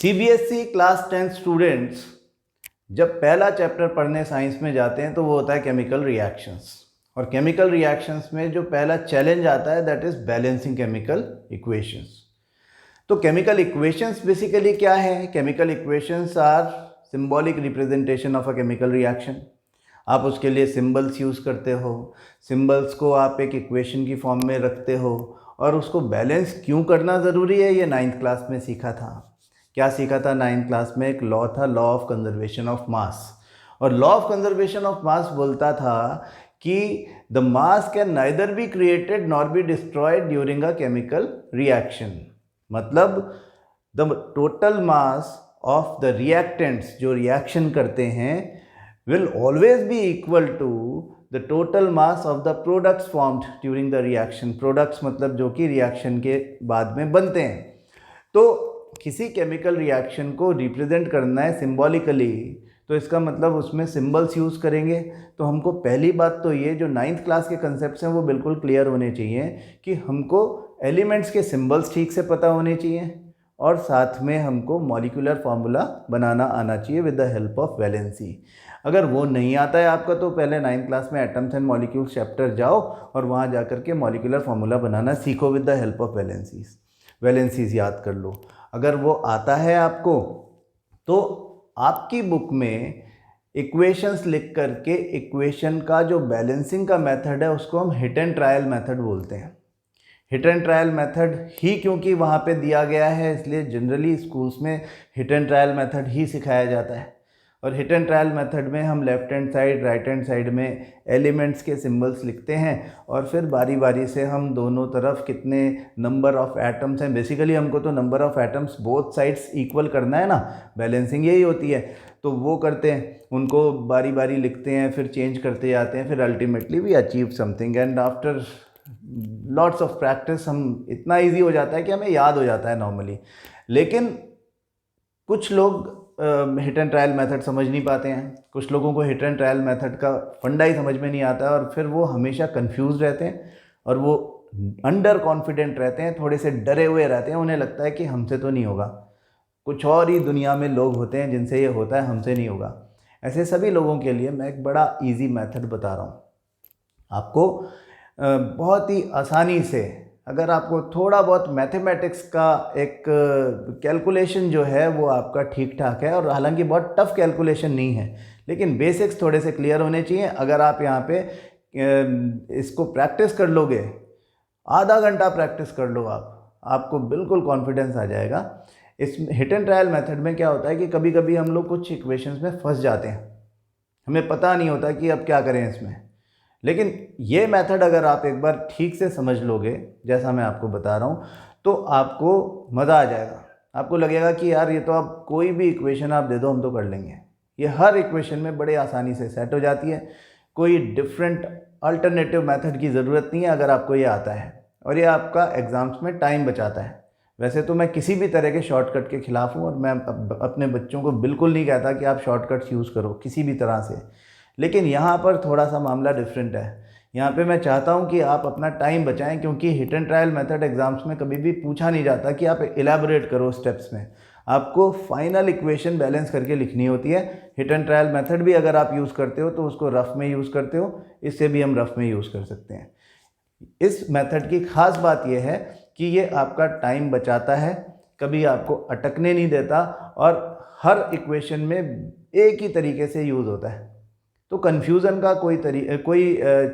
CBSE class 10 students जब पहला chapter पढ़ने साइंस में जाते हैं तो वो होता है केमिकल रिएक्शंस। और केमिकल रिएक्शंस में जो पहला चैलेंज आता है that is balancing chemical equations. तो केमिकल इक्वेशंस बेसिकली क्या है? Chemical equations are symbolic representation of a chemical reaction. आप उसके लिए सिंबल्स यूज़ करते हो, सिंबल्स को आप एक इक्वेशन की फॉर्म में रखते हो और उसको बैलेंस क्यों करना ज़रूरी है ये 9th क्लास में सीखा था। क्या सीखा था 9th क्लास में? एक लॉ था, law of conservation of mass. और law of conservation of mass बोलता था कि the mass can neither be created nor be destroyed during a chemical reaction. मतलब the total mass of the reactants जो reaction करते हैं will always be equal to the total mass of the products formed during the reaction। products मतलब जो कि reaction के बाद में बनते हैं। तो किसी केमिकल रिएक्शन को रिप्रेजेंट करना है सिंबॉलिकली, तो इसका मतलब उसमें सिंबल्स यूज़ करेंगे। तो हमको पहली बात तो ये जो 9th क्लास के कंसेप्ट्स हैं वो बिल्कुल क्लियर होने चाहिए कि हमको एलिमेंट्स के सिंबल्स ठीक से पता होने चाहिए और साथ में हमको मॉलिक्यूलर फार्मूला बनाना आना चाहिए with the help of valency. अगर वो नहीं आता है आपका तो पहले 9th क्लास में एटम्स एंड मॉलिक्यूल्स चैप्टर जाओ और वहाँ जा कर के मॉलिक्यूलर फार्मूला बनाना सीखो with the help of valencies याद कर लो। अगर वो आता है आपको तो आपकी बुक में इक्वेशंस लिख करके इक्वेशन का जो बैलेंसिंग का मेथड है उसको हम हिट एंड ट्रायल मेथड बोलते हैं। हिट एंड ट्रायल मेथड ही क्योंकि वहाँ पे दिया गया है इसलिए जनरली स्कूल्स में हिट एंड ट्रायल मेथड ही सिखाया जाता है। और हिट एंड ट्रायल मेथड में हम left hand side right hand side में एलिमेंट्स के सिंबल्स लिखते हैं और फिर बारी बारी से हम दोनों तरफ कितने नंबर ऑफ एटम्स हैं, बेसिकली हमको तो number of atoms both sides equal करना है ना, बैलेंसिंग यही होती है। तो वो करते हैं, उनको बारी बारी लिखते हैं, फिर चेंज करते जाते हैं, फिर ultimately we achieve something and after lots of practice हम इतना ईजी हो जाता है कि हमें याद हो जाता है नॉर्मली। लेकिन कुछ लोग हिट एंड ट्रायल मेथड समझ नहीं पाते हैं, कुछ लोगों को हिट एंड ट्रायल मेथड का फंडा ही समझ में नहीं आता है और फिर वो हमेशा कंफ्यूज रहते हैं और वो अंडर कॉन्फिडेंट रहते हैं, थोड़े से डरे हुए रहते हैं। उन्हें लगता है कि हमसे तो नहीं होगा, कुछ और ही दुनिया में लोग होते हैं जिनसे ये होता है, हमसे नहीं होगा। ऐसे सभी लोगों के लिए मैं एक बड़ा ईजी मेथड बता रहा हूँ आपको। बहुत ही आसानी से अगर आपको थोड़ा बहुत मैथमेटिक्स का एक कैलकुलेशन जो है वो आपका ठीक ठाक है, और हालांकि बहुत टफ कैलकुलेशन नहीं है लेकिन बेसिक्स थोड़े से क्लियर होने चाहिए। अगर आप यहाँ पे इसको प्रैक्टिस कर लोगे, आधा घंटा प्रैक्टिस कर लो आपको बिल्कुल कॉन्फिडेंस आ जाएगा। इस हिट एंड ट्रायल मेथड में क्या होता है कि कभी कभी हम लोग कुछ इक्वेशंस में फंस जाते हैं, हमें पता नहीं होता कि अब क्या करें इसमें। लेकिन ये मेथड अगर आप एक बार ठीक से समझ लोगे जैसा मैं आपको बता रहा हूँ तो आपको मज़ा आ जाएगा। आपको लगेगा कि यार ये तो आप कोई भी इक्वेशन आप दे दो हम तो कर लेंगे। ये हर इक्वेशन में बड़े आसानी से सेट हो जाती है, कोई डिफरेंट अल्टरनेटिव मेथड की ज़रूरत नहीं है अगर आपको ये आता है। और ये आपका एग्ज़ाम्स में टाइम बचाता है। वैसे तो मैं किसी भी तरह के शॉर्टकट के ख़िलाफ़ हूँ और मैं अपने बच्चों को बिल्कुल नहीं कहता कि आप शॉर्टकट्स यूज़ करो किसी भी तरह से, लेकिन यहाँ पर थोड़ा सा मामला डिफरेंट है। यहाँ पे मैं चाहता हूँ कि आप अपना टाइम बचाएं, क्योंकि hit and trial method exams में कभी भी पूछा नहीं जाता कि आप इलेबोरेट करो स्टेप्स में। आपको फाइनल इक्वेशन बैलेंस करके लिखनी होती है। हिट एंड ट्रायल मेथड भी अगर आप यूज़ करते हो तो उसको रफ में यूज़ करते हो, इससे भी हम रफ में यूज़ कर सकते हैं। इस मेथड की ख़ास बात यह है कि ये आपका टाइम बचाता है, कभी आपको अटकने नहीं देता और हर इक्वेशन में एक ही तरीके से यूज़ होता है। तो कन्फ्यूज़न का कोई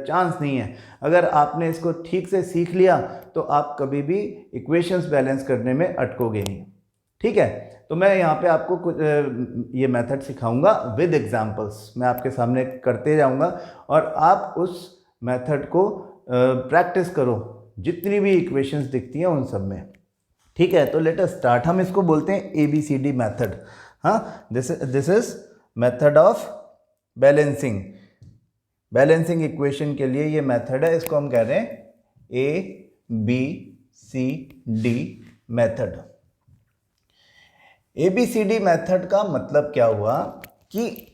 चांस नहीं है। अगर आपने इसको ठीक से सीख लिया तो आप कभी भी इक्वेशंस बैलेंस करने में अटकोगे नहीं। ठीक है, तो मैं यहाँ पे आपको कुछ ये मेथड सिखाऊंगा विद एग्जांपल्स, मैं आपके सामने करते जाऊंगा और आप उस मेथड को प्रैक्टिस करो जितनी भी इक्वेशंस दिखती हैं उन सब में। ठीक है, तो लेट अस स्टार्ट। हम इसको बोलते हैं ABCD मेथड। हाँ, this is method of balancing equation के लिए ये मेथड है, इसको हम कह रहे हैं ABCD मेथड। ABCD मेथड का मतलब क्या हुआ कि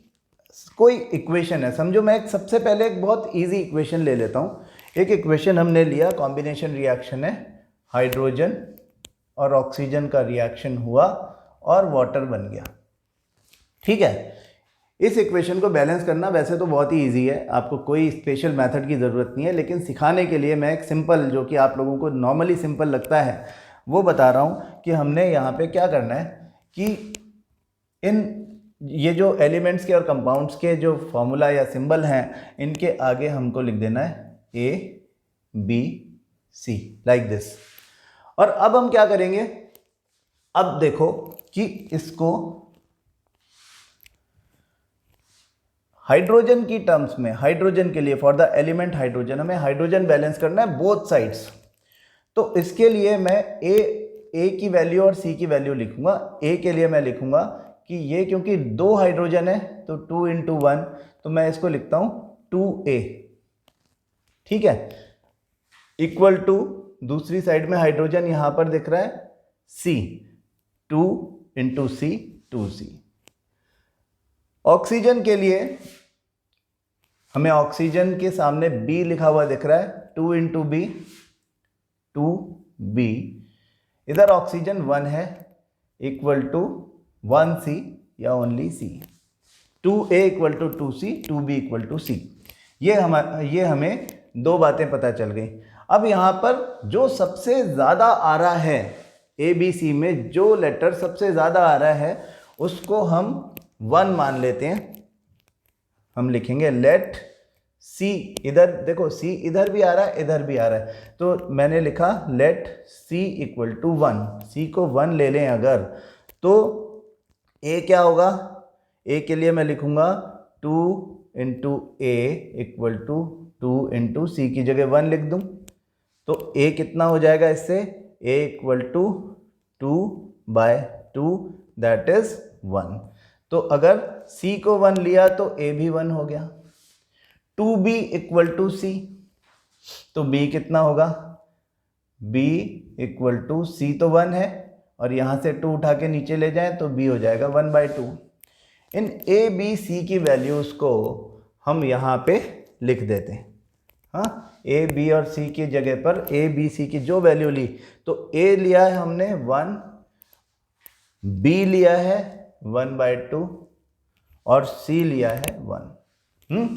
कोई इक्वेशन है, समझो मैं सबसे पहले एक बहुत इजी इक्वेशन ले लेता हूँ। एक इक्वेशन हमने लिया, कॉम्बिनेशन रिएक्शन है, हाइड्रोजन और ऑक्सीजन का रिएक्शन हुआ और वाटर बन गया। ठीक है, इस इक्वेशन को बैलेंस करना वैसे तो बहुत ही इजी है, आपको कोई स्पेशल मेथड की ज़रूरत नहीं है, लेकिन सिखाने के लिए मैं एक सिंपल, जो कि आप लोगों को नॉर्मली सिंपल लगता है, वो बता रहा हूँ कि हमने यहाँ पे क्या करना है कि इन ये जो एलिमेंट्स के और कंपाउंड्स के जो फॉर्मूला या सिंबल हैं, इनके आगे हमको लिख देना है ABC लाइक दिस। और अब हम क्या करेंगे, अब देखो कि इसको हाइड्रोजन की टर्म्स में, हाइड्रोजन के लिए फॉर द एलिमेंट हाइड्रोजन, हमें हाइड्रोजन बैलेंस करना है बोथ साइड्स। तो इसके लिए मैं ए की वैल्यू और सी की वैल्यू लिखूंगा। ए के लिए मैं लिखूंगा कि ये क्योंकि 2 हाइड्रोजन है तो 2 × 1, तो मैं इसको लिखता हूं 2A। ठीक है, इक्वल टू दूसरी साइड में हाइड्रोजन यहां पर दिख रहा है C, 2 × C 2C। ऑक्सीजन के लिए हमें ऑक्सीजन के सामने B लिखा हुआ दिख रहा है, 2 × B 2B। इधर ऑक्सीजन 1 है, इक्वल टू 1C या only C। 2A equal to 2C, 2B equal to C। ये हमें 2 बातें पता चल गई। अब यहाँ पर जो सबसे ज़्यादा आ रहा है ABC में, जो लेटर सबसे ज़्यादा आ रहा है उसको हम 1 मान लेते हैं। हम लिखेंगे लेट C, इधर देखो C इधर भी आ रहा है, इधर भी आ रहा है, तो मैंने लिखा let C equal to 1। C को 1 ले लें अगर, तो A क्या होगा, A के लिए मैं लिखूंगा 2 × A इक्वल टू 2 × C की जगह 1 लिख दूं, तो A कितना हो जाएगा इससे, A equal to 2/2 that is 1। तो अगर C को 1 लिया तो A भी 1 हो गया। 2B इक्वल टू C, तो B कितना होगा, B इक्वल टू C तो 1 है, और यहाँ से 2 उठा के नीचे ले जाएं तो B हो जाएगा 1/2। इन A B C की वैल्यूज़ को हम यहाँ पे लिख देते हैं। हाँ, A B और C की जगह पर A B C की जो वैल्यू ली, तो A लिया है हमने 1, B लिया है 1/2 और C लिया है 1।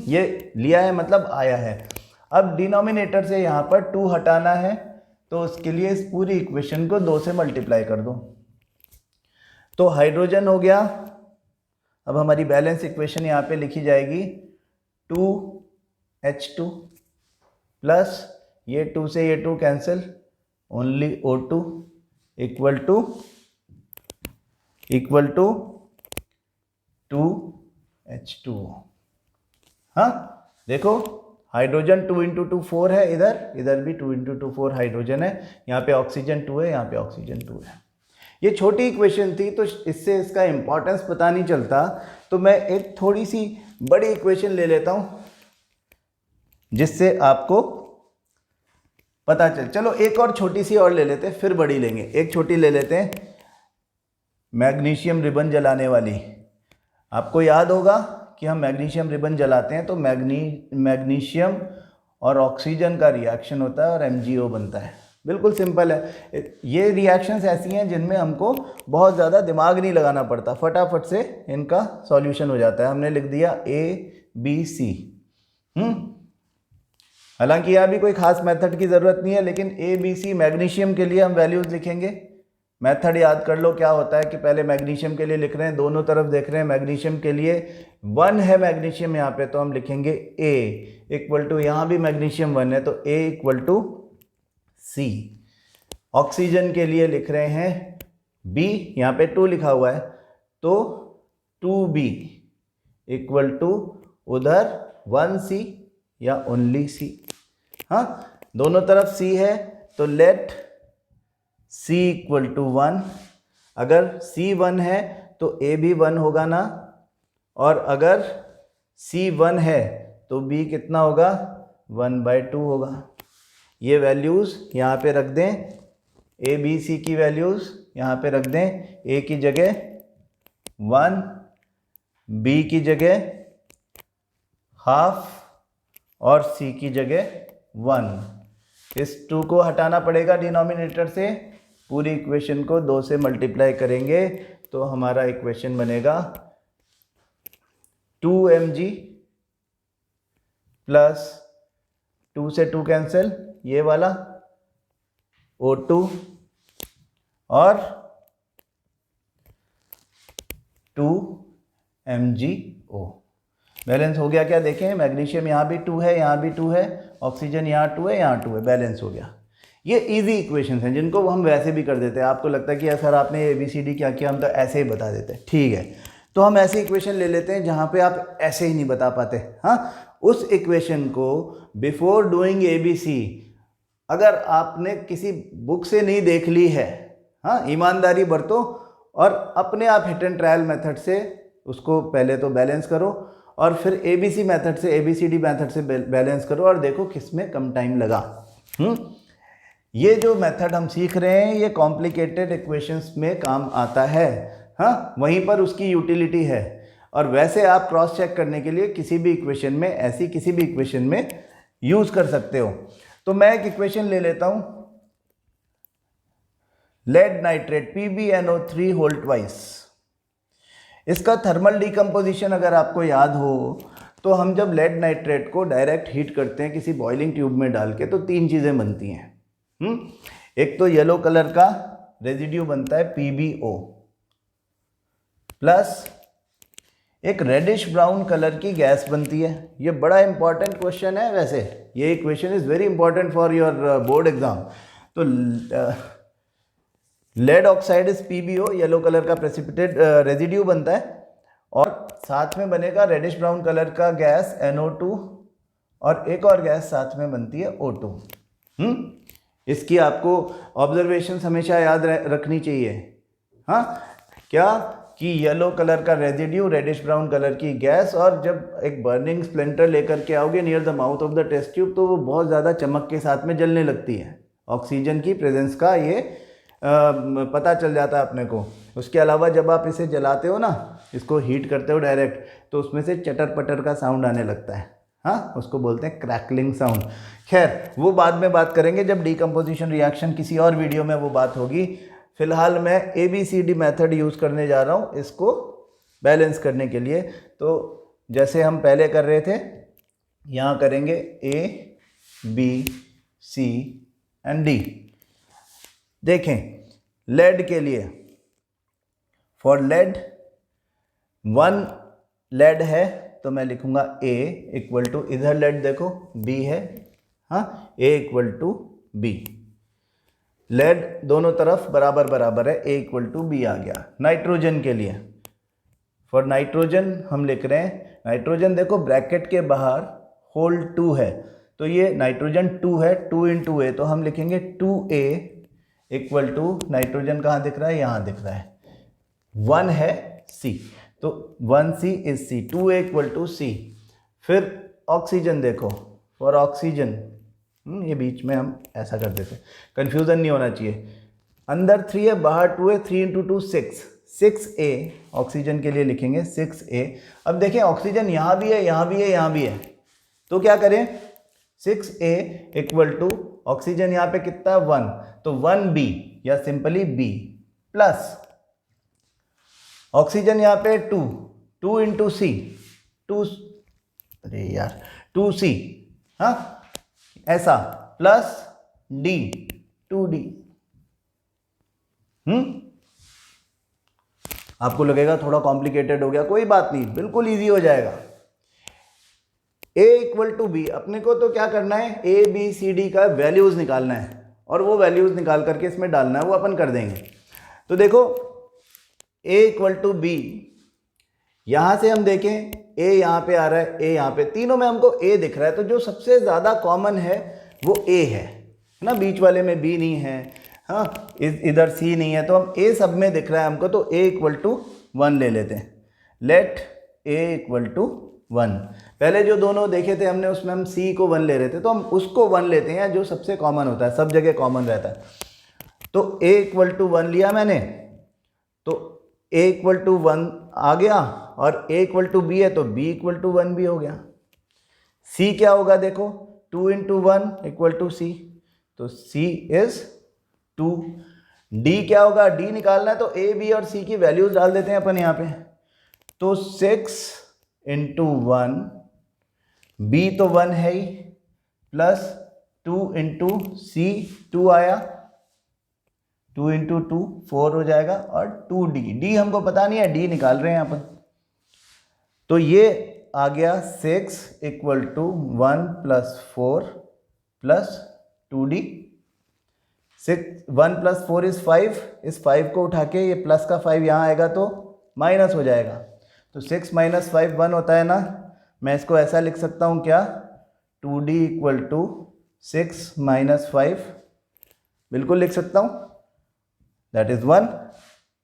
ये लिया है मतलब आया है। अब डिनोमिनेटर से यहाँ पर 2 हटाना है, तो उसके लिए इस पूरी इक्वेशन को 2 से मल्टीप्लाई कर दो, तो हाइड्रोजन हो गया। अब हमारी बैलेंस इक्वेशन यहाँ पे लिखी जाएगी 2H2 प्लस ये 2 से ये 2 cancel, only O2 equal to 2H2। हाँ देखो, हाइड्रोजन 2 × 2 4 है, इधर भी 2 × 2 4 हाइड्रोजन है, यहाँ पे ऑक्सीजन 2 है, यहाँ पे ऑक्सीजन 2 है। ये छोटी इक्वेशन थी तो इससे इसका इंपॉर्टेंस पता नहीं चलता, तो मैं एक थोड़ी सी बड़ी इक्वेशन ले लेता हूँ जिससे आपको पता चलो एक और छोटी सी और ले लेते हैं, फिर बड़ी लेंगे। एक छोटी ले लेते हैं, मैग्नीशियम रिबन जलाने वाली। आपको याद होगा कि हम मैग्नीशियम रिबन जलाते हैं तो मैग्नीशियम और ऑक्सीजन का रिएक्शन होता है और MgO बनता है। बिल्कुल सिंपल है। ये रिएक्शंस ऐसी हैं जिनमें हमको बहुत ज़्यादा दिमाग नहीं लगाना पड़ता, फटाफट से इनका सॉल्यूशन हो जाता है। हमने लिख दिया ABC। हालांकि यहाँ भी कोई खास मेथड की ज़रूरत नहीं है, लेकिन ABC मैग्नीशियम के लिए हम वैल्यूज़ लिखेंगे। मेथड याद कर लो क्या होता है कि पहले मैग्नीशियम के लिए लिख रहे हैं, दोनों तरफ देख रहे हैं। मैग्नीशियम के लिए 1 है मैग्नीशियम यहाँ पे, तो हम लिखेंगे A इक्वल टू, यहाँ भी मैग्नीशियम 1 है तो A equal to C। Oxygen के लिए लिख रहे हैं B, यहाँ पे 2 लिखा हुआ है तो 2B इक्वल टू उधर 1C या ओनली C। हाँ, दोनों तरफ C है तो लेट C इक्वल टू 1। अगर C 1 है तो A भी 1 होगा ना, और अगर C 1 है तो B कितना होगा, 1/2 होगा। ये वैल्यूज़ यहाँ पे रख दें, A B C की वैल्यूज़ यहाँ पे रख दें। A की जगह 1, B की जगह हाफ और C की जगह 1। इस 2 को हटाना पड़ेगा डिनोमिनेटर से, पूरी इक्वेशन को 2 से मल्टीप्लाई करेंगे तो हमारा इक्वेशन बनेगा 2mg प्लस 2 से 2 कैंसिल, ये वाला O2 और 2mgO। बैलेंस हो गया क्या? देखें, मैग्नीशियम यहाँ भी 2 है, यहाँ भी 2 है, ऑक्सीजन यहाँ 2 है, यहाँ 2 है, बैलेंस हो गया। ये इजी इक्वेशंस हैं जिनको हम वैसे भी कर देते हैं। आपको लगता है कि सर आपने ABCD क्या किया, हम तो ऐसे ही बता देते हैं। ठीक है, तो हम ऐसी इक्वेशन ले लेते हैं जहाँ पे आप ऐसे ही नहीं बता पाते। हाँ, उस इक्वेशन को बिफोर डूइंग ABC अगर आपने किसी बुक से नहीं देख ली है, हाँ, ईमानदारी बरतो और अपने आप हिट एंड ट्रायल मेथड से उसको पहले तो बैलेंस करो और फिर ABC मेथड से, ABCD मेथड से बैलेंस करो और देखो किस में कम टाइम लगा। ये जो मेथड हम सीख रहे हैं ये कॉम्प्लिकेटेड इक्वेशंस में काम आता है। हाँ, वहीं पर उसकी यूटिलिटी है। और वैसे आप क्रॉस चेक करने के लिए किसी भी इक्वेशन में, ऐसी किसी भी इक्वेशन में यूज़ कर सकते हो। तो मैं एक इक्वेशन ले लेता हूँ, lead nitrate PbNO3 whole twice. इसका थर्मल डिकम्पोजिशन अगर आपको याद हो तो हम जब लेड नाइट्रेट को डायरेक्ट हीट करते हैं किसी बॉइलिंग ट्यूब में डाल के, तो 3 चीज़ें बनती हैं। एक तो येलो कलर का रेजिड्यू बनता है PbO, प्लस एक रेडिश ब्राउन कलर की गैस बनती है। ये बड़ा इंपॉर्टेंट क्वेश्चन है, वैसे ये question is very important for your board exam. तो lead oxide is PbO, yellow colour का प्रेसिपिटेट रेजिड्यू बनता है और साथ में बनेगा रेडिश ब्राउन कलर का गैस NO2 और एक और गैस साथ में बनती है O2। इसकी आपको ऑब्जर्वेशंस हमेशा याद रखनी चाहिए। हाँ, क्या कि येलो कलर का रेजिड्यू, रेडिश ब्राउन कलर की गैस, और जब एक बर्निंग स्प्लिंटर लेकर के आओगे near the mouth of the test tube तो वो बहुत ज़्यादा चमक के साथ में जलने लगती है। ऑक्सीजन की प्रेजेंस का ये पता चल जाता है अपने को। उसके अलावा जब आप इसे जलाते हो ना, इसको हीट करते हो डायरेक्ट, तो उसमें से चटर पटर का साउंड आने लगता है। हाँ, उसको बोलते हैं क्रैकलिंग साउंड। खैर, वो बाद में बात करेंगे जब डिकम्पोजिशन रिएक्शन किसी और वीडियो में वो बात होगी। फिलहाल मैं ABCD मेथड यूज़ करने जा रहा हूँ इसको बैलेंस करने के लिए। तो जैसे हम पहले कर रहे थे, यहाँ करेंगे A, B, C and D। देखें, लेड के लिए, फॉर लेड 1 लेड है तो मैं लिखूंगा A इक्वल टू, इधर लेड देखो B है, हाँ, A equal to B। Lead दोनों तरफ बराबर बराबर है, A इक्वल टू B आ गया। नाइट्रोजन के लिए, फॉर नाइट्रोजन हम लिख रहे हैं, नाइट्रोजन देखो ब्रैकेट के बाहर होल 2 है, तो ये नाइट्रोजन 2 है, 2 into A, तो हम लिखेंगे 2A इक्वल टू, नाइट्रोजन कहाँ दिख रहा है? यहाँ दिख रहा है, 1 है C, तो 1C is C, 2A equal to C। फिर ऑक्सीजन देखो, फॉर ऑक्सीजन, ये बीच में हम ऐसा कर देते, कंफ्यूजन नहीं होना चाहिए। अंदर 3 है, बाहर 2 है, 3 into 2 6, 6A ऑक्सीजन के लिए लिखेंगे 6A। अब देखें, ऑक्सीजन यहाँ भी है, यहाँ भी है, यहाँ भी है, तो क्या करें? 6A इक्वल टू ऑक्सीजन यहाँ पे कितना? 1, तो 1B या सिंपली B, प्लस ऑक्सीजन यहाँ पे 2 into C, 2, अरे यार 2C, हाँ, ऐसा, प्लस D, 2D। आपको लगेगा थोड़ा कॉम्प्लिकेटेड हो गया, कोई बात नहीं, बिल्कुल इजी हो जाएगा। A इक्वल टू B, अपने को तो क्या करना है? A B C D का वैल्यूज निकालना है और वो वैल्यूज निकाल करके इसमें डालना है, वो अपन कर देंगे। तो देखो, A इक्वल टू B, यहां से हम देखें A यहाँ पे आ रहा है, A यहाँ पे, तीनों में हमको A दिख रहा है, तो जो सबसे ज़्यादा कॉमन है वो A है ना, बीच वाले में B नहीं है, हाँ, इधर C नहीं है, तो हम A सब में दिख रहा है हमको, तो A इक्वल टू 1 ले लेते हैं। लेट A इक्वल टू 1, पहले जो दोनों देखे थे हमने उसमें हम C को 1 ले रहे थे, तो हम उसको 1 लेते हैं जो सबसे कॉमन होता है, सब जगह कॉमन रहता है। तो A इक्वल टू 1 लिया मैंने, तो A इक्वल टू 1 आ गया, और A इक्वल टू B है तो B इक्वल टू 1 भी हो गया। C क्या होगा? देखो, 2 into 1 इक्वल टू C, तो C इज 2, डी क्या होगा, डी निकालना है तो ए बी और सी की वैल्यूज डाल देते हैं अपन यहाँ पे। तो 6 इंटू 1, बी तो 1 है ही, प्लस 2 इंटू सी, 2 आया, 2 इंटू 2 4 हो जाएगा, और 2d, डी हमको पता नहीं है, डी निकाल रहे हैं अपन। तो ये आ गया 6 equal to 1 plus 4 plus 2d। 1 plus 4 is 5, इस 5 को उठा के ये प्लस का 5 यहाँ आएगा तो माइनस हो जाएगा। तो 6 माइनस 5 1 होता है ना, मैं इसको ऐसा लिख सकता हूँ क्या, 2d इक्वल टू 6 माइनस 5, बिल्कुल लिख सकता हूँ, दैट इज 1।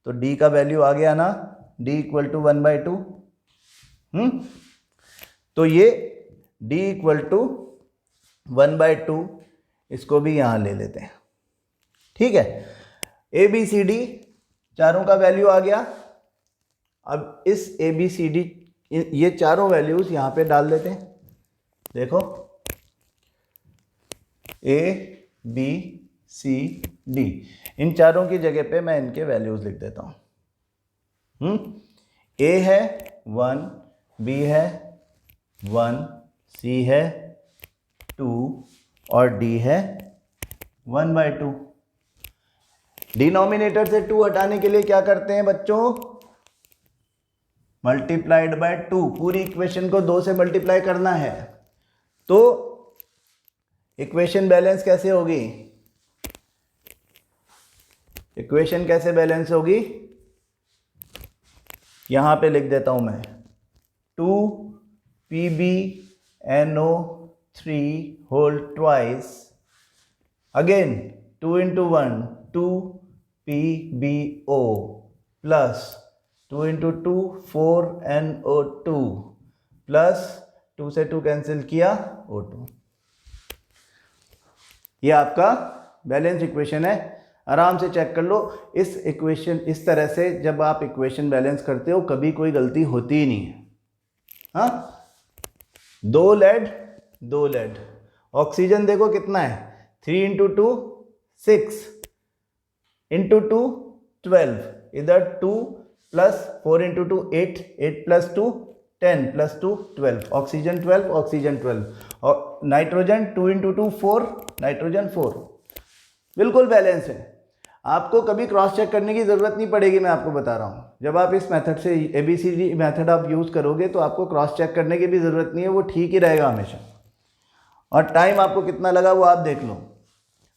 तो d का वैल्यू आ गया ना, d इक्वल टू 1/2। तो ये d इक्वल टू 1/2, इसको भी यहाँ ले लेते हैं, ठीक है। ए बी सी डी चारों का वैल्यू आ गया। अब इस ए बी सी डी, ये चारों वैल्यूज यहाँ पे डाल देते हैं। देखो ए बी सी डी, इन चारों की जगह पे मैं इनके वैल्यूज लिख देता हूँ। ए है 1, बी है 1, सी है 2 और डी है 1/2। डिनोमिनेटर से 2 हटाने के लिए क्या करते हैं बच्चों, मल्टीप्लाइड बाय 2, पूरी इक्वेशन को 2 से मल्टीप्लाई करना है। तो इक्वेशन बैलेंस कैसे होगी, इक्वेशन कैसे बैलेंस होगी, यहां पे लिख देता हूं मैं, 2PbNO3 whole twice, again 2 into 1 2PbO plus 2 into 2 4NO2 plus 2 से 2 कैंसिल किया O2। ये आपका बैलेंस इक्वेशन है, आराम से चेक कर लो। इस इक्वेशन, इस तरह से जब आप इक्वेशन बैलेंस करते हो कभी कोई गलती होती ही नहीं है। हाँ, 2 लेड, ऑक्सीजन देखो कितना है, 3 इंटू 2 6 इंटू 2 12, इधर 2 plus 4 into 2 8, 8 plus 2 10 plus 2 12, oxygen 12, oxygen 12, और नाइट्रोजन 2 इंटू 2 4, नाइट्रोजन 4, बिल्कुल बैलेंस है। आपको कभी क्रॉस चेक करने की ज़रूरत नहीं पड़ेगी, मैं आपको बता रहा हूँ। जब आप इस मेथड से ABCD मेथड आप यूज़ करोगे तो आपको क्रॉस चेक करने की भी ज़रूरत नहीं है, वो ठीक ही रहेगा हमेशा। और टाइम आपको कितना लगा वो आप देख लो।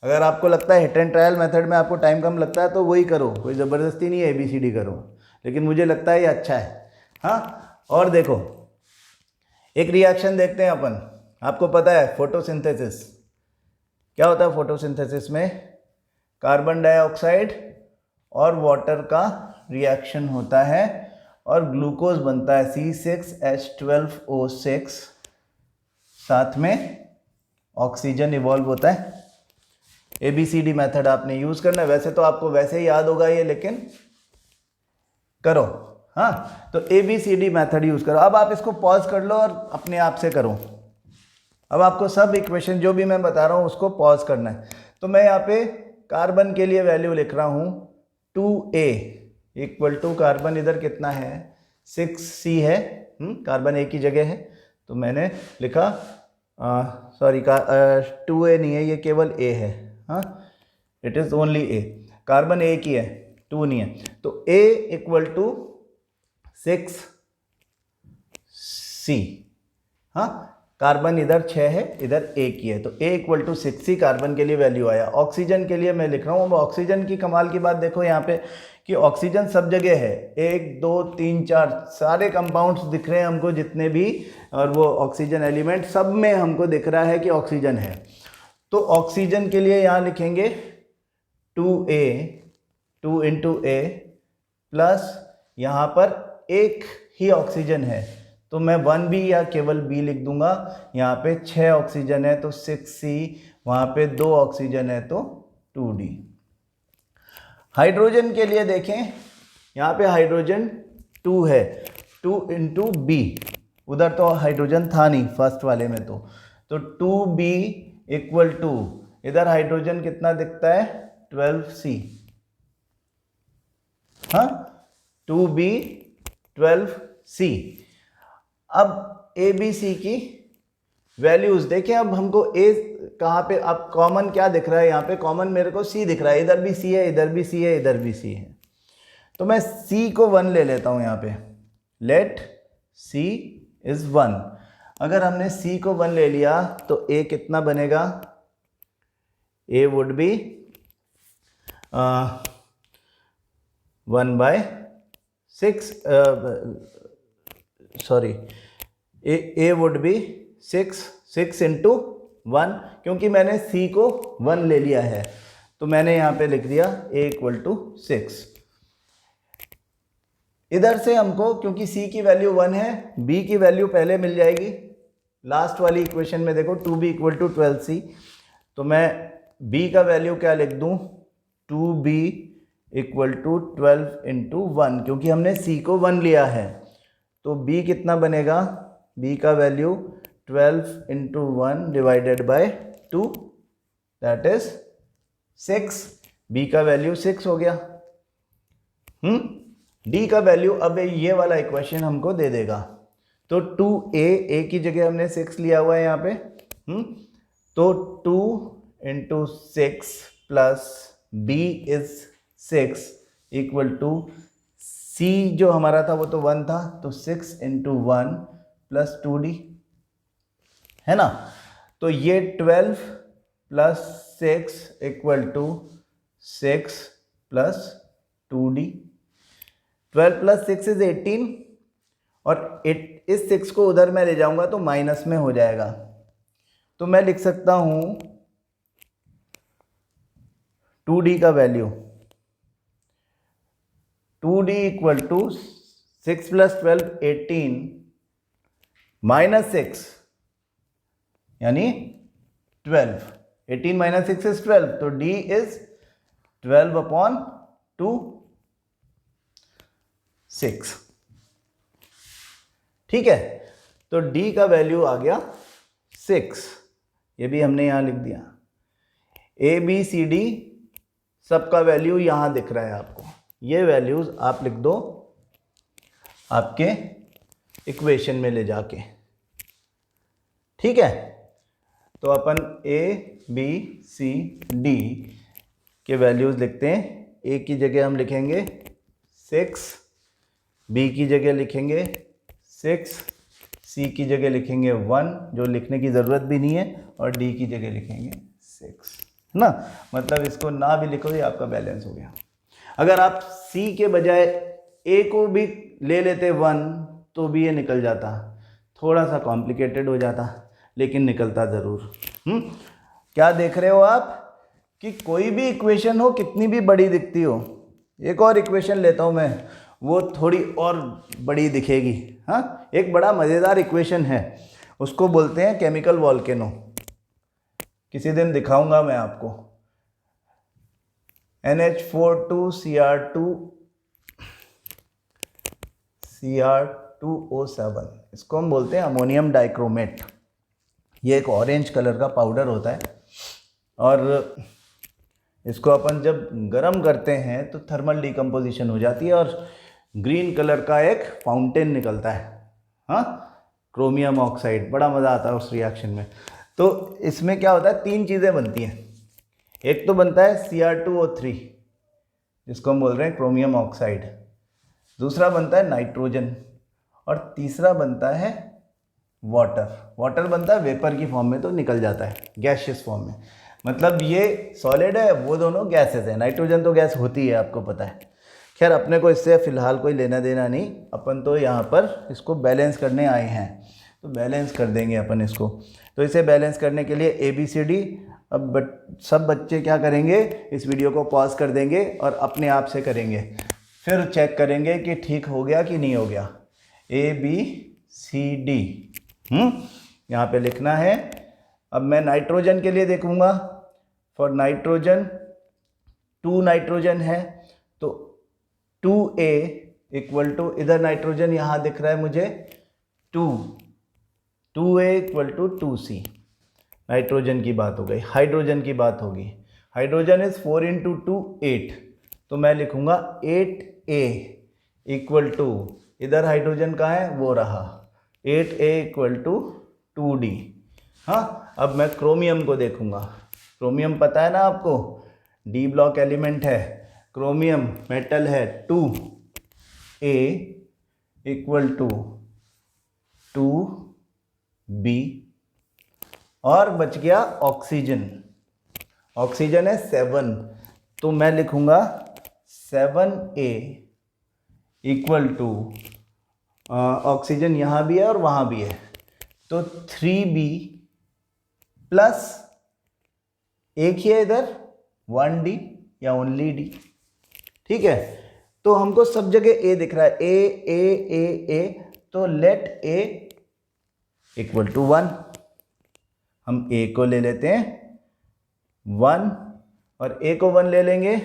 अगर आपको लगता है हिट एंड ट्रायल मेथड में आपको टाइम कम लगता है तो वही करो, कोई ज़बरदस्ती नहीं है ABCD करो, लेकिन मुझे लगता है ये अच्छा है। हाँ, और देखो एक रिएक्शन देखते हैं अपन। आपको पता है फोटोसिंथेसिस क्या होता है, फोटोसिंथेसिस में कार्बन डाइऑक्साइड और वाटर का रिएक्शन होता है और ग्लूकोज बनता है C6H12O6, साथ में ऑक्सीजन इवॉल्व होता है। ABCD मेथड आपने यूज़ करना है, वैसे तो आपको वैसे ही याद होगा ये, लेकिन करो। हाँ, तो ABCD मेथड यूज़ करो। अब आप इसको पॉज कर लो और अपने आप से करो। अब आपको सब इक्वेशन जो भी मैं बता रहा हूँ उसको पॉज करना है। तो मैं यहाँ पे कार्बन के लिए वैल्यू लिख रहा हूँ 2A इक्वल टू, कार्बन इधर कितना है 6C है, कार्बन A की जगह है तो मैंने लिखा, सॉरी 2A नहीं है, ये केवल A है। हाँ, it is only A, carbon A की है, 2 नहीं है। तो A इक्वल टू 6C। हाँ, कार्बन इधर 6 है, इधर A की है, तो A equal to 6C carbon के लिए वैल्यू आया। ऑक्सीजन के लिए मैं लिख रहा हूँ। अब ऑक्सीजन की कमाल की बात देखो यहाँ पे कि ऑक्सीजन सब जगह है, 1 2 3 4 सारे कंपाउंड्स दिख रहे हैं हमको जितने भी, और वो ऑक्सीजन एलिमेंट सब में हमको दिख रहा है कि ऑक्सीजन है। तो ऑक्सीजन के लिए यहाँ लिखेंगे 2A, 2 इंटू A प्लस यहाँ पर एक ही ऑक्सीजन है तो मैं 1B या केवल B लिख दूंगा। यहाँ पे 6 ऑक्सीजन है तो 6C, वहाँ पे 2 ऑक्सीजन है तो 2D। हाइड्रोजन के लिए देखें, यहाँ पे हाइड्रोजन 2 है, 2 इंटू B, उधर तो हाइड्रोजन था नहीं फर्स्ट वाले में, तो 2B इक्वल टू, इधर हाइड्रोजन कितना दिखता है 12C, हाँ, 2B12C। अब ए बी सी की वैल्यूज देखें। अब हमको ए कहाँ पे, अब कॉमन क्या दिख रहा है यहाँ पे? कॉमन मेरे को सी दिख रहा है, इधर भी सी है, इधर भी सी है, इधर भी सी है। तो मैं सी को 1 ले लेता हूँ यहाँ पे। Let see is 1। अगर हमने सी को 1 ले लिया तो ए कितना बनेगा? A would be 1/6, sorry, a would be 6 into 1, क्योंकि मैंने सी को 1 ले लिया है तो मैंने यहाँ पे लिख दिया ए इक्वल टू 6। इधर से हमको, क्योंकि सी की वैल्यू 1 है, बी की वैल्यू पहले मिल जाएगी। लास्ट वाली इक्वेशन में देखो 2b इक्वल टू 12c, तो मैं b का वैल्यू क्या लिख दूँ? 2b इक्वल टू 12 इंटू 1, क्योंकि हमने c को 1 लिया है। तो b कितना बनेगा? b का value 12 into 1 divided by 2, that is 6। b का वैल्यू 6 हो गया। d का वैल्यू अब ये वाला इक्वेशन हमको दे देगा। तो 2a की जगह हमने 6 लिया हुआ है यहाँ पे। तो 2 into 6 plus b is 6 equal to c जो हमारा था वो तो 1 था, तो 6 इंटू 1 प्लस 2d है ना। तो ये 12 plus 6 equal to 6 plus 2d। 12 plus 6 is 18, और इस 6 को उधर मैं ले जाऊंगा तो माइनस में हो जाएगा। तो मैं लिख सकता हूं 2d का value, 2d equal to 6 plus 12 18 minus 6 यानी 12। 18 माइनस 6 इज 12, तो d इज 12/2 6। ठीक है, तो d का वैल्यू आ गया 6। ये भी हमने यहां लिख दिया। ए बी सी डी सबका वैल्यू यहां दिख रहा है आपको। ये वैल्यूज आप लिख दो आपके इक्वेशन में ले जाके। ठीक है, तो अपन ए बी सी डी के वैल्यूज लिखते हैं। ए की जगह हम लिखेंगे 6, बी की जगह लिखेंगे 6, सी की जगह लिखेंगे 1 जो लिखने की ज़रूरत भी नहीं है, और डी की जगह लिखेंगे 6 ना। मतलब इसको ना भी लिखो, ये आपका बैलेंस हो गया। अगर आप सी के बजाय ए को भी ले लेते 1 तो भी ये निकल जाता। थोड़ा सा कॉम्प्लिकेटेड हो जाता लेकिन निकलता ज़रूर। क्या देख रहे हो आप कि कोई भी इक्वेशन हो, कितनी भी बड़ी दिखती हो, एक और इक्वेशन लेता हूँ मैं, वो थोड़ी और बड़ी दिखेगी। हाँ, एक बड़ा मज़ेदार इक्वेशन है, उसको बोलते हैं केमिकल वॉल्केनो। किसी दिन दिखाऊंगा मैं आपको। NH4 2Cr2Cr2O7, इसको हम बोलते हैं अमोनियम डाइक्रोमेट। ये एक ऑरेंज कलर का पाउडर होता है, और इसको अपन जब गर्म करते हैं तो थर्मल डिकम्पोजिशन हो जाती है और ग्रीन कलर का एक फाउंटेन निकलता है। हाँ, क्रोमियम ऑक्साइड, बड़ा मज़ा आता है उस रिएक्शन में। तो इसमें क्या होता है, 3 चीज़ें बनती हैं। एक तो बनता है Cr2O3 जिसको हम बोल रहे हैं क्रोमियम ऑक्साइड, दूसरा बनता है नाइट्रोजन, और तीसरा बनता है वाटर। वाटर बनता है वेपर की फॉर्म में, तो निकल जाता है गैसियस फॉर्म में। मतलब ये सॉलिड है, वो दोनों गैसेस है। नाइट्रोजन तो गैस होती है, आपको पता है। खैर, अपने को इससे फ़िलहाल कोई लेना देना नहीं, अपन तो यहाँ पर इसको बैलेंस करने आए हैं, तो बैलेंस कर देंगे अपन इसको। तो इसे बैलेंस करने के लिए ABCD, अब सब बच्चे क्या करेंगे, इस वीडियो को पॉज कर देंगे और अपने आप से करेंगे, फिर चेक करेंगे कि ठीक हो गया कि नहीं हो गया। ABCD यहाँ पे लिखना है। अब मैं नाइट्रोजन के लिए देखूँगा। फॉर नाइट्रोजन 2 नाइट्रोजन है, तो 2A इक्वल टू, इधर नाइट्रोजन यहाँ दिख रहा है मुझे 2A equal to 2C। Nitrogen की बात हो गई। हाइड्रोजन की बात होगी। हाइड्रोजन इज 4 × 2 8, तो मैं लिखूँगा 8A इक्वल टू, इधर हाइड्रोजन कहाँ है, वो रहा, 8A इक्वल टू 2D। हाँ, अब मैं क्रोमियम को देखूँगा। क्रोमियम पता है ना आपको, डी ब्लॉक एलिमेंट है, क्रोमियम मेटल है, 2A इक्वल टू 2B, और बच गया ऑक्सीजन। ऑक्सीजन है 7, तो मैं लिखूँगा 7A इक्वल टू, ऑक्सीजन यहाँ भी है और वहाँ भी है, तो 3B प्लस एक ही है इधर 1D या ओनली D। ठीक है, तो हमको सब जगह A दिख रहा है, A, तो लेट A इक्वल टू 1। हम A को ले लेते हैं 1 और A को 1 ले लेंगे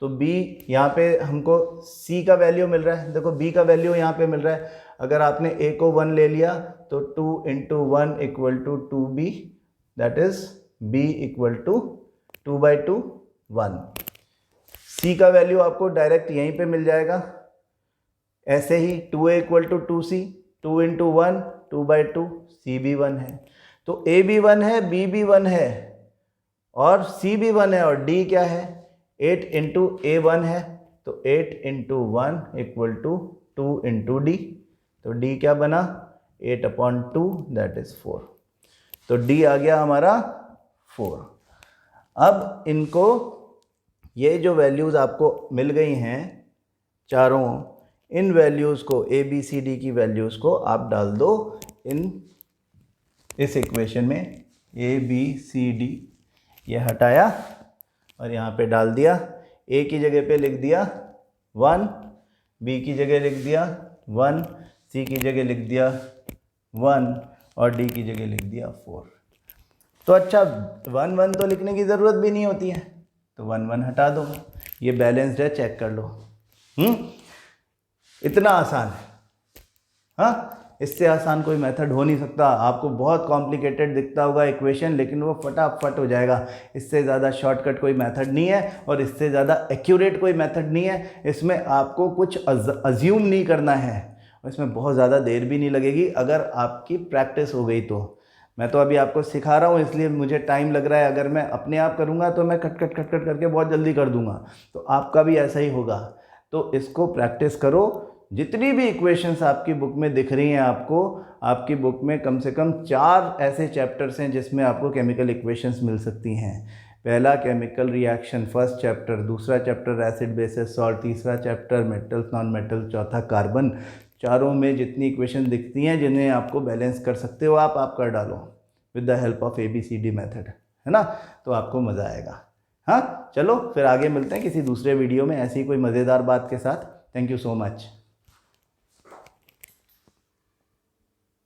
तो B, यहाँ पे हमको C का वैल्यू मिल रहा है, देखो B का वैल्यू यहाँ पे मिल रहा है। अगर आपने A को 1 ले लिया तो 2 into 1 equal to 2B, that is B equal to 2/2 1। C का वैल्यू आपको डायरेक्ट यहीं पे मिल जाएगा। ऐसे ही 2A equal to 2C, 2 into 1 2/2, C भी 1 है, तो A भी 1 है, B भी 1 है और C भी 1 है, और D क्या है, 8 इंटू A1 है, तो 8 into 1 equal to 2 into D, तो D क्या बना 8/2, दैट इज 4। तो D आ गया हमारा 4। अब इनको, ये जो वैल्यूज़ आपको मिल गई हैं चारों, इन वैल्यूज़ को, A B C D की वैल्यूज़ को आप डाल दो इस इक्वेशन में। A B C D ये हटाया और यहाँ पे डाल दिया। A की जगह पे लिख दिया 1, B की जगह लिख दिया 1, C की जगह लिख दिया 1 और D की जगह लिख दिया 4। तो अच्छा, 1 1 तो लिखने की ज़रूरत भी नहीं होती है, तो 1 1 हटा दो, ये बैलेंस्ड है, चेक कर लो। इतना आसान है। हाँ, इससे आसान कोई मेथड हो नहीं सकता। आपको बहुत कॉम्प्लिकेटेड दिखता होगा इक्वेशन, लेकिन वो फटाफट हो जाएगा। इससे ज़्यादा शॉर्टकट कोई मेथड नहीं है और इससे ज़्यादा एक्यूरेट कोई मेथड नहीं है। इसमें आपको कुछ अज्यूम नहीं करना है और इसमें बहुत ज़्यादा देर भी नहीं लगेगी अगर आपकी प्रैक्टिस हो गई तो। मैं तो अभी आपको सिखा रहा हूँ इसलिए मुझे टाइम लग रहा है, अगर मैं अपने आप करूँगा तो मैं कट करके बहुत जल्दी कर दूँगा, तो आपका भी ऐसा ही होगा। तो इसको प्रैक्टिस करो। जितनी भी इक्वेशंस आपकी बुक में दिख रही हैं आपको, आपकी बुक में कम से कम 4 ऐसे चैप्टर्स हैं जिसमें आपको केमिकल इक्वेशंस मिल सकती हैं। पहला केमिकल रिएक्शन, फर्स्ट चैप्टर, दूसरा चैप्टर एसिड बेसिस सॉल्ट, तीसरा चैप्टर मेटल्स नॉन मेटल, चौथा कार्बन। चारों में जितनी इक्वेशन दिखती हैं जिन्हें आपको बैलेंस कर सकते हो आप कर डालो with the help of ABCD method, है ना, तो आपको मज़ा आएगा। हाँ, चलो फिर आगे मिलते हैं किसी दूसरे वीडियो में ऐसी कोई मज़ेदार बात के साथ। Thank you so much.